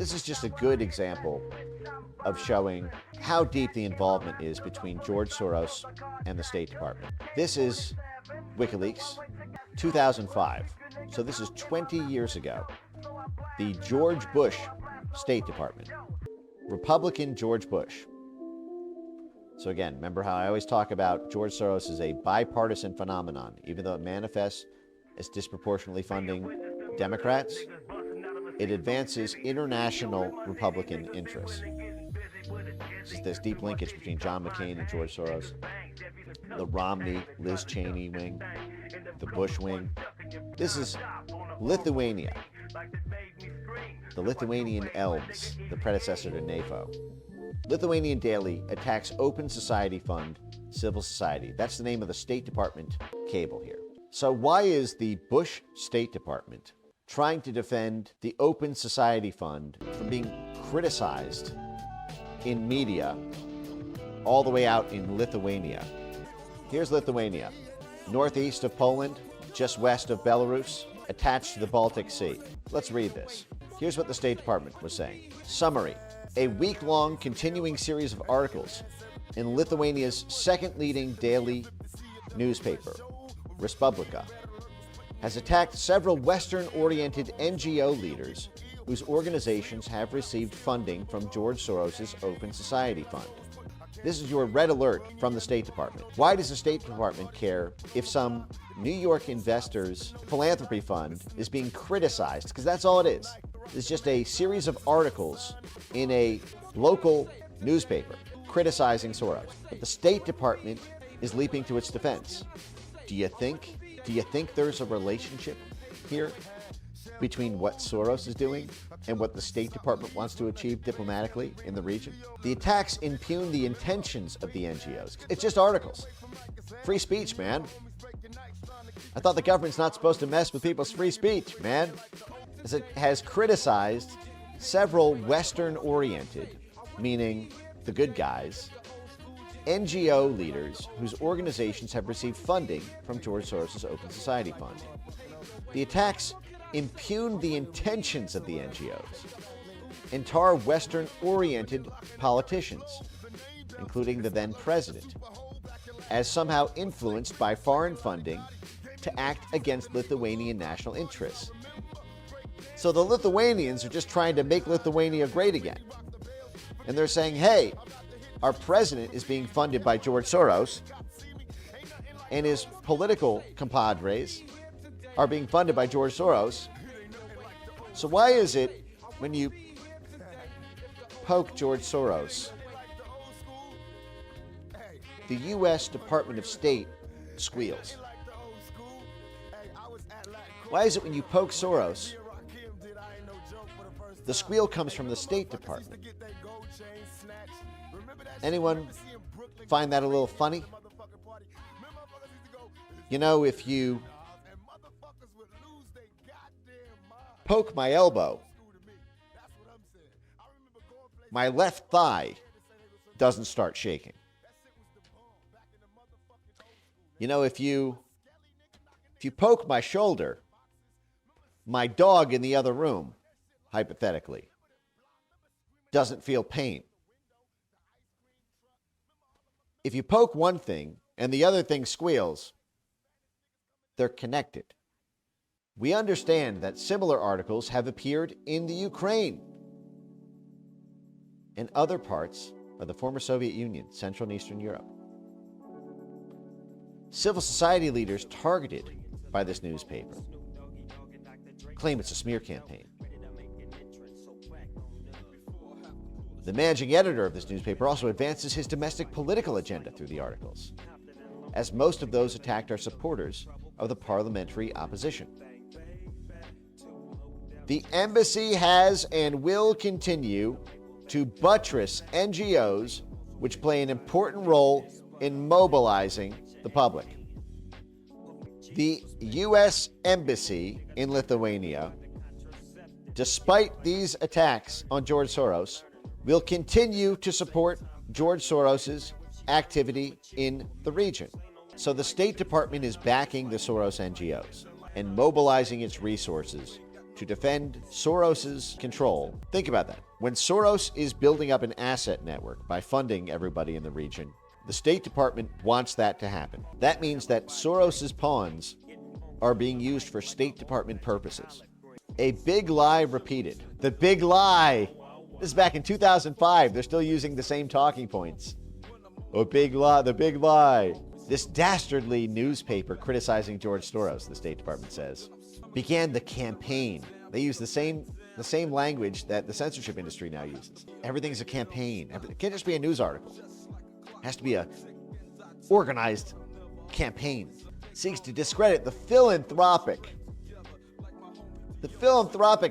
This is just a good example of showing how deep the involvement is between George Soros and the State Department. This is WikiLeaks, 2005. So this is 20 years ago. The George Bush State Department. Republican George Bush. So again, remember how I always talk about George Soros as a bipartisan phenomenon, even though it manifests as disproportionately funding Democrats, it advances international Republican interests. There's this deep linkage between John McCain and George Soros, the Romney, Liz Cheney wing, the Bush wing. This is Lithuania, the Lithuanian Elves, the predecessor to NAFO. Lithuanian Daily attacks Open Society Fund, civil society. That's the name of the State Department cable here. So why is the Bush State Department trying to defend the Open Society Fund from being criticized in media all the way out in Lithuania? Here's Lithuania, northeast of Poland, just west of Belarus, attached to the Baltic Sea. Let's read this. Here's what the State Department was saying. Summary. A week-long continuing series of articles in Lithuania's second leading daily newspaper, Respublika, has attacked several Western-oriented NGO leaders whose organizations have received funding from George Soros' Open Society Fund. This is your red alert from the State Department. Why does the State Department care if some New York investors' philanthropy fund is being criticized? Because that's all it is. It's just a series of articles in a local newspaper criticizing Soros. But the State Department is leaping to its defense. Do you think there's a relationship here between what Soros is doing and what the State Department wants to achieve diplomatically in the region? The attacks impugn the intentions of the NGOs. It's just articles. Free speech, man. I thought the government's not supposed to mess with people's free speech, man. As it has criticized several Western-oriented, meaning the good guys, NGO leaders whose organizations have received funding from George Soros' Open Society Fund. The attacks impugn the intentions of the NGOs and tar Western-oriented politicians, including the then president, as somehow influenced by foreign funding to act against Lithuanian national interests. So the Lithuanians are just trying to make Lithuania great again. And they're saying, hey, our president is being funded by George Soros, and his political compadres are being funded by George Soros. So why is it when you poke George Soros, the U.S. Department of State squeals? Why is it when you poke Soros, the squeal comes from the State Department? Anyone find that a little funny? You know, if you poke my elbow, my left thigh doesn't start shaking. You know, if you poke my shoulder, my dog in the other room, hypothetically, doesn't feel pain. If you poke one thing and the other thing squeals, they're connected. We understand that similar articles have appeared in the Ukraine and other parts of the former Soviet Union, Central and Eastern Europe. Civil society leaders targeted by this newspaper claim it's a smear campaign. The managing editor of this newspaper also advances his domestic political agenda through the articles, as most of those attacked are supporters of the parliamentary opposition. The embassy has and will continue to buttress NGOs which play an important role in mobilizing the public. The U.S. Embassy in Lithuania, despite these attacks on George Soros, will continue to support George Soros's activity in the region. So the State Department is backing the Soros NGOs and mobilizing its resources to defend Soros's control. Think about that. When Soros is building up an asset network by funding everybody in the region, the State Department wants that to happen. That means that Soros's pawns are being used for State Department purposes. A big lie repeated. The big lie. This is back in 2005. They're still using the same talking points. Oh, big lie, the big lie. This dastardly newspaper criticizing George Soros, the State Department says, began the campaign. They use the same language that the censorship industry now uses. Everything's a campaign. It can't just be a news article. It has to be a organized campaign. It seeks to discredit the philanthropic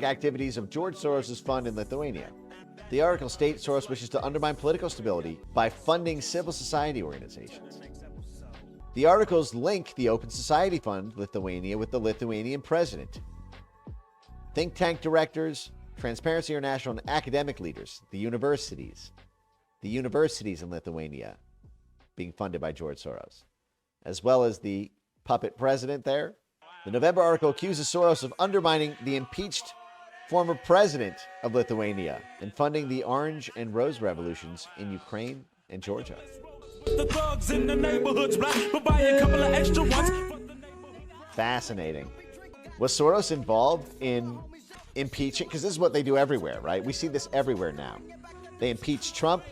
activities of George Soros' fund in Lithuania. The article states Soros wishes to undermine political stability by funding civil society organizations. The articles link the Open Society Fund Lithuania with the Lithuanian president, think tank directors, Transparency International, and academic leaders, the universities in Lithuania being funded by George Soros, as well as the puppet president there. The November article accuses Soros of undermining the impeached former president of Lithuania and funding the Orange and Rose revolutions in Ukraine and Georgia. The thugs in the neighborhoods black, but buy a couple of extra ones. Fascinating. Was Soros involved in impeaching? Because this is what they do everywhere, right? We see this everywhere now. They impeached Trump.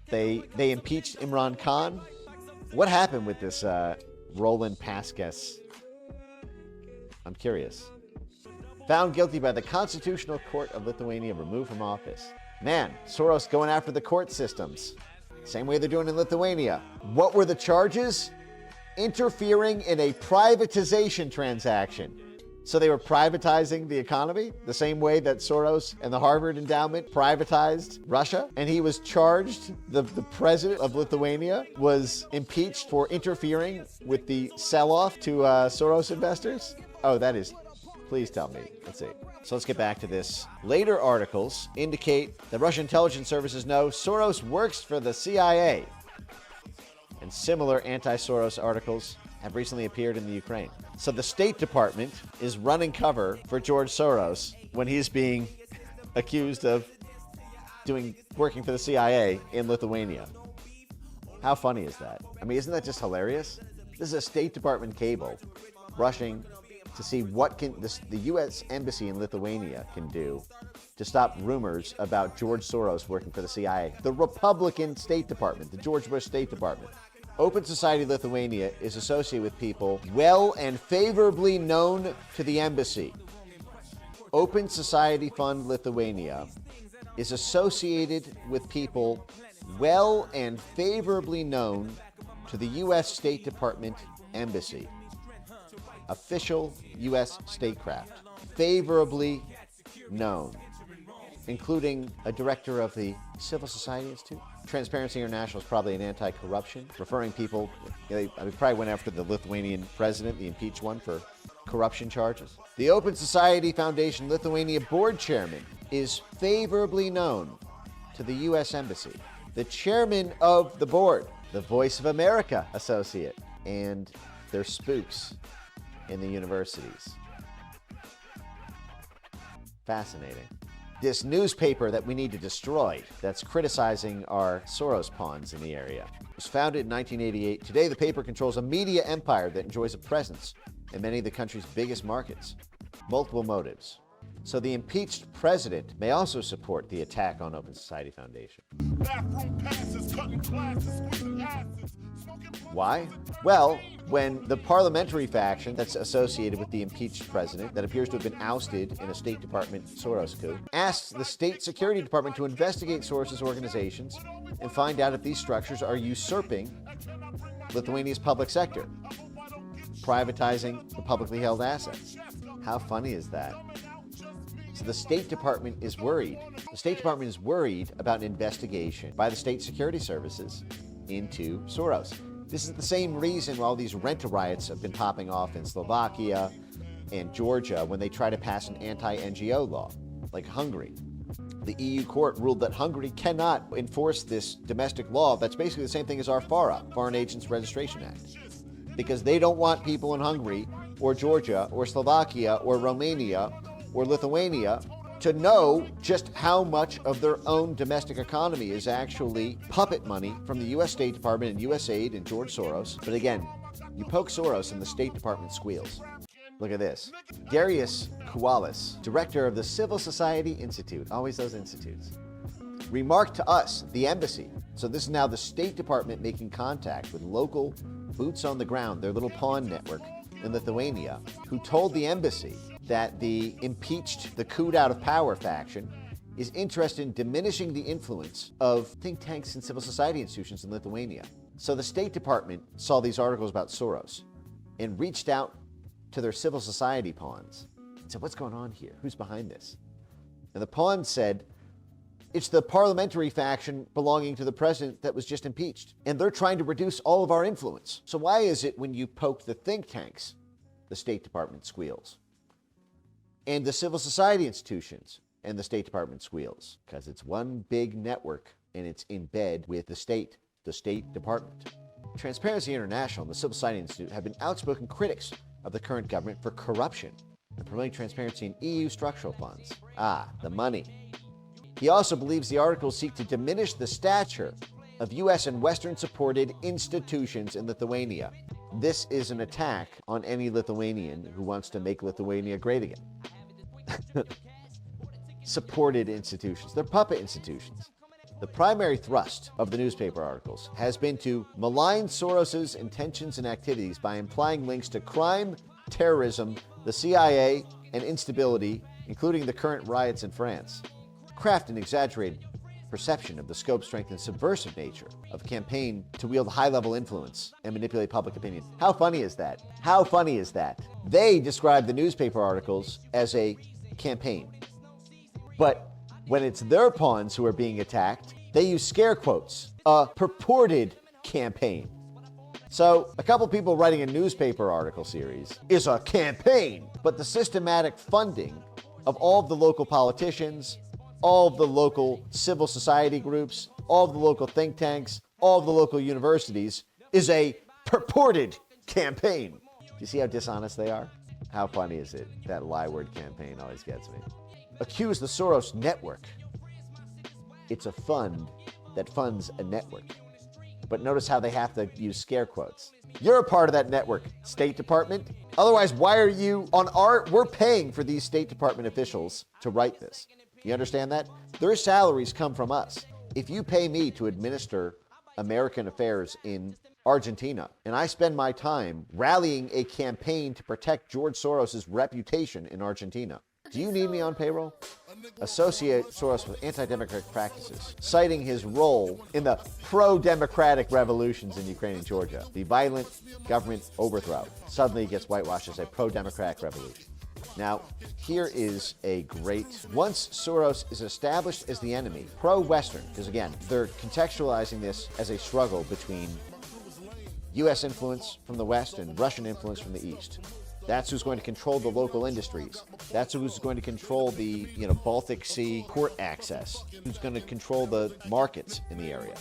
They impeached Imran Khan. What happened with this Roland Paskas? I'm curious. Found guilty by the Constitutional Court of Lithuania, removed from office. Man, Soros going after the court systems. Same way they're doing in Lithuania. What were the charges? Interfering in a privatization transaction. So they were privatizing the economy the same way that Soros and the Harvard Endowment privatized Russia. And he was charged, the president of Lithuania was impeached for interfering with the sell-off to Soros investors. Oh, that is, please tell me. Let's see. So let's get back to this. Later articles indicate that Russian intelligence services know Soros works for the CIA. And similar anti-Soros articles have recently appeared in the Ukraine. So the State Department is running cover for George Soros when he's being accused of working for the CIA in Lithuania. How funny is that? I mean, isn't that just hilarious? This is a State Department cable rushing to see what the U.S. Embassy in Lithuania can do to stop rumors about George Soros working for the CIA. The Republican State Department, the George Bush State Department. Open Society Lithuania is associated with people well and favorably known to the embassy. Open Society Fund Lithuania is associated with people well and favorably known to the U.S. State Department embassy. Official U.S. statecraft. Favorably known. Including a director of the Civil Society Institute. Transparency International is probably an anti-corruption, referring people, they probably went after the Lithuanian president, the impeached one, for corruption charges. The Open Society Foundation Lithuania board chairman is favorably known to the U.S. Embassy. The chairman of the board, the Voice of America associate, and their spooks in the universities. Fascinating. This newspaper that we need to destroy, that's criticizing our Soros pawns in the area, was founded in 1988. Today, the paper controls a media empire that enjoys a presence in many of the country's biggest markets. Multiple motives. So the impeached president may also support the attack on Open Society Foundation. Why? Well, when the parliamentary faction that's associated with the impeached president, that appears to have been ousted in a State Department Soros coup, asks the State Security Department to investigate Soros' organizations and find out if these structures are usurping Lithuania's public sector, privatizing the publicly held assets. How funny is that? So the State Department is worried. The State Department is worried about an investigation by the state security services into Soros. This is the same reason why all these rent-a-riots have been popping off in Slovakia and Georgia when they try to pass an anti-NGO law, like Hungary. The EU court ruled that Hungary cannot enforce this domestic law that's basically the same thing as our FARA, Foreign Agents Registration Act, because they don't want people in Hungary or Georgia or Slovakia or Romania or Lithuania to know just how much of their own domestic economy is actually puppet money from the U.S. State Department and USAID and George Soros. But again, you poke Soros and the State Department squeals. Look at this. Darius Kualis, director of the Civil Society Institute, always those institutes, remarked to us, the embassy, so this is now the State Department making contact with local boots on the ground, their little pawn network in Lithuania, who told the embassy that the impeached, the couped out of power faction is interested in diminishing the influence of think tanks and civil society institutions in Lithuania. So the State Department saw these articles about Soros and reached out to their civil society pawns and said, what's going on here? Who's behind this? And the pawns said, it's the parliamentary faction belonging to the president that was just impeached. And they're trying to reduce all of our influence. So why is it when you poke the think tanks, the State Department squeals? And the civil society institutions and the State Department squeals? Because it's one big network and it's in bed with the State Department. Transparency International and the Civil Society Institute have been outspoken critics of the current government for corruption and promoting transparency in EU structural funds. The money. He also believes the articles seek to diminish the stature of U.S. and Western-supported institutions in Lithuania. This is an attack on any Lithuanian who wants to make Lithuania great again. Supported institutions. They're puppet institutions. The primary thrust of the newspaper articles has been to malign Soros's intentions and activities by implying links to crime, terrorism, the CIA, and instability, including the current riots in France. Craft an exaggerated perception of the scope, strength, and subversive nature of a campaign to wield high-level influence and manipulate public opinion. How funny is that? How funny is that? They describe the newspaper articles as a campaign. But when it's their pawns who are being attacked, they use scare quotes, a purported campaign. So a couple people writing a newspaper article series is a campaign, but the systematic funding of all of the local politicians, all of the local civil society groups, all of the local think tanks, all of the local universities is a purported campaign. Do you see how dishonest they are? How funny is it? That lie word campaign always gets me. Accuse the Soros network. It's a fund that funds a network. But notice how they have to use scare quotes. You're a part of that network, State Department. Otherwise, why are you on we're paying for these State Department officials to write this. You understand that? Their salaries come from us. If you pay me to administer American affairs in Argentina, and I spend my time rallying a campaign to protect George Soros's reputation in Argentina, do you need me on payroll? Associate Soros with anti-democratic practices, citing his role in the pro-democratic revolutions in Ukraine and Georgia, the violent government overthrow. Suddenly it gets whitewashed as a pro-democratic revolution. Now, here is a great, once Soros is established as the enemy, pro-Western, because again, they're contextualizing this as a struggle between U.S. influence from the West and Russian influence from the East. That's who's going to control the local industries. That's who's going to control the, Baltic Sea port access. Who's going to control the markets in the area.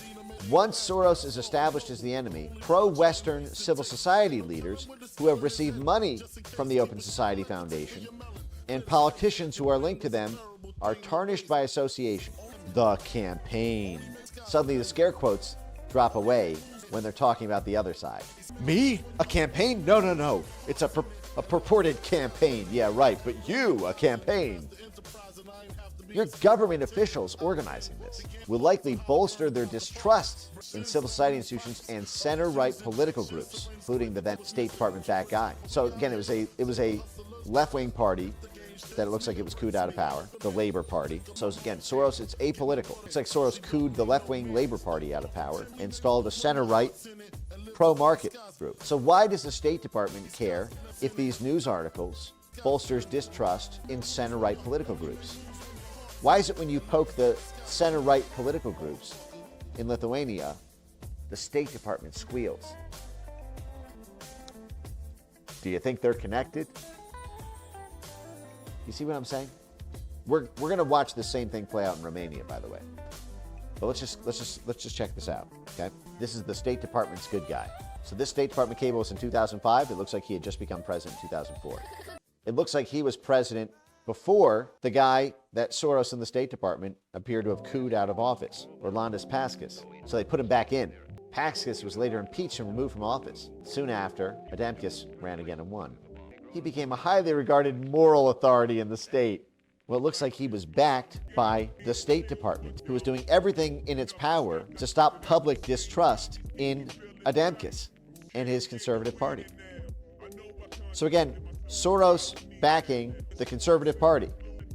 Once Soros is established as the enemy, pro-Western civil society leaders who have received money from the Open Society Foundation and politicians who are linked to them are tarnished by association. The campaign. Suddenly the scare quotes drop away when they're talking about the other side. Me? A campaign? No. It's a purported campaign. Yeah, right. But you, a campaign. Your government officials organizing this will likely bolster their distrust in civil society institutions and center-right political groups, including the then State Department-backed guy. So again, it was a left-wing party that it looks like it was couped out of power, the Labor Party. So again, Soros, it's apolitical. It's like Soros couped the left-wing Labor Party out of power, installed a center-right pro-market group. So why does the State Department care if these news articles bolsters distrust in center-right political groups? Why is it when you poke the center-right political groups in Lithuania, the State Department squeals? Do you think they're connected? You see what I'm saying? We're going to watch the same thing play out in Romania, by the way. But let's just check this out, okay? This is the State Department's good guy. So this State Department cable was in 2005. It looks like he had just become president in 2004. It looks like he was president before the guy that Soros in the State Department appeared to have cooed out of office, Orlandus Paskis. So they put him back in. Paskis was later impeached and removed from office. Soon after, Adamkus ran again and won. He became a highly regarded moral authority in the state. Well, it looks like he was backed by the State Department, who was doing everything in its power to stop public distrust in Adamkus and his Conservative Party. So again, Soros backing the Conservative Party.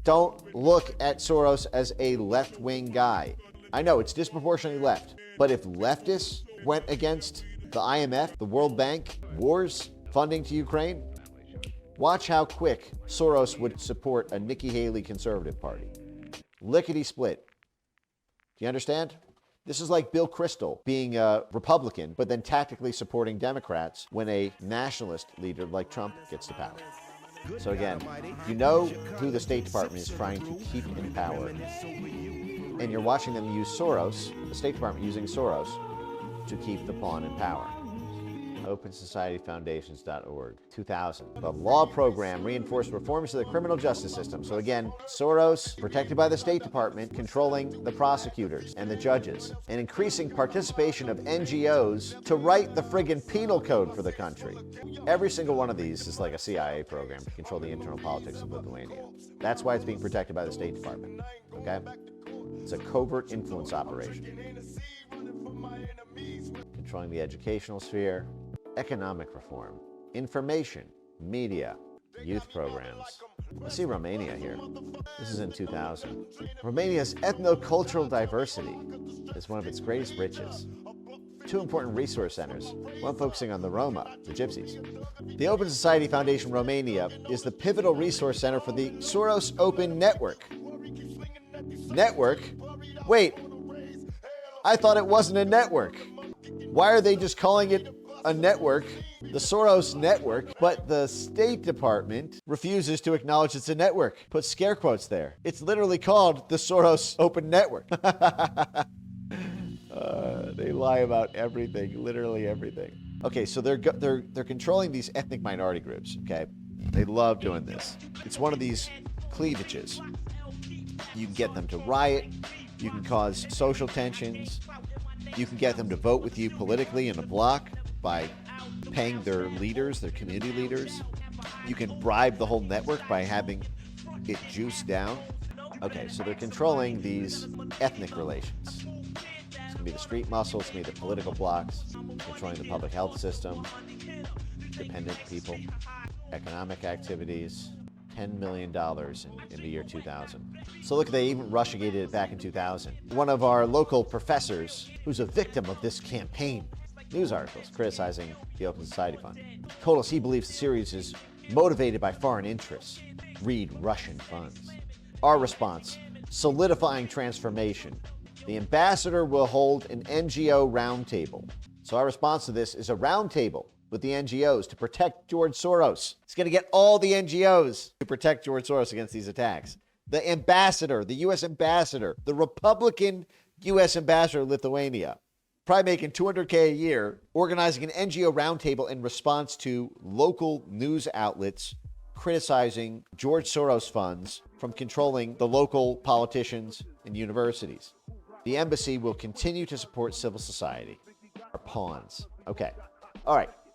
Don't look at Soros as a left-wing guy. I know it's disproportionately left, but if leftists went against the IMF, the World Bank, wars, funding to Ukraine, watch how quick Soros would support a Nikki Haley Conservative Party. Lickety-split. Do you understand? This is like Bill Kristol being a Republican, but then tactically supporting Democrats when a nationalist leader like Trump gets to power. So again, you know who the State Department is trying to keep in power, and you're watching them use Soros, the State Department using Soros, to keep the pawn in power. OpenSocietyFoundations.org, 2000. The law program reinforced reforms to the criminal justice system. So again, Soros, protected by the State Department, controlling the prosecutors and the judges, and increasing participation of NGOs to write the friggin' penal code for the country. Every single one of these is like a CIA program to control the internal politics of Lithuania. That's why it's being protected by the State Department, okay? It's a covert influence operation. Controlling the educational sphere, economic reform, information, media, youth programs. Let's see Romania here. This is in 2000. Romania's ethno-cultural diversity is one of its greatest riches. Two important resource centers, one focusing on the Roma, the Gypsies. The Open Society Foundation Romania is the pivotal resource center for the Soros Open Network. Network? Wait, I thought it wasn't a network. Why are they just calling it a network, the Soros Network, but the State Department refuses to acknowledge it's a network? Put scare quotes there. It's literally called the Soros Open Network. They lie about everything, literally everything. Okay, so they're controlling these ethnic minority groups, okay? They love doing this. It's one of these cleavages. You can get them to riot, you can cause social tensions, you can get them to vote with you politically in a bloc by paying their leaders, their community leaders. You can bribe the whole network by having it juiced down. Okay, so they're controlling these ethnic relations. It's gonna be the street muscle, it's gonna be the political blocs, controlling the public health system, dependent people, economic activities, $10 million in the year 2000. So look, they even russiagated it back in 2000. One of our local professors, who's a victim of this campaign, news articles criticizing the Open Society Fund, told us he believes the series is motivated by foreign interests. Read Russian funds. Our response, solidifying transformation. The ambassador will hold an NGO roundtable. So our response to this is a roundtable with the NGOs to protect George Soros. It's going to get all the NGOs to protect George Soros against these attacks. The ambassador, the U.S. ambassador, the Republican U.S. ambassador of Lithuania, probably making $200K a year, organizing an NGO roundtable in response to local news outlets criticizing George Soros funds from controlling the local politicians and universities. The embassy will continue to support civil society. Our pawns. Okay. All right.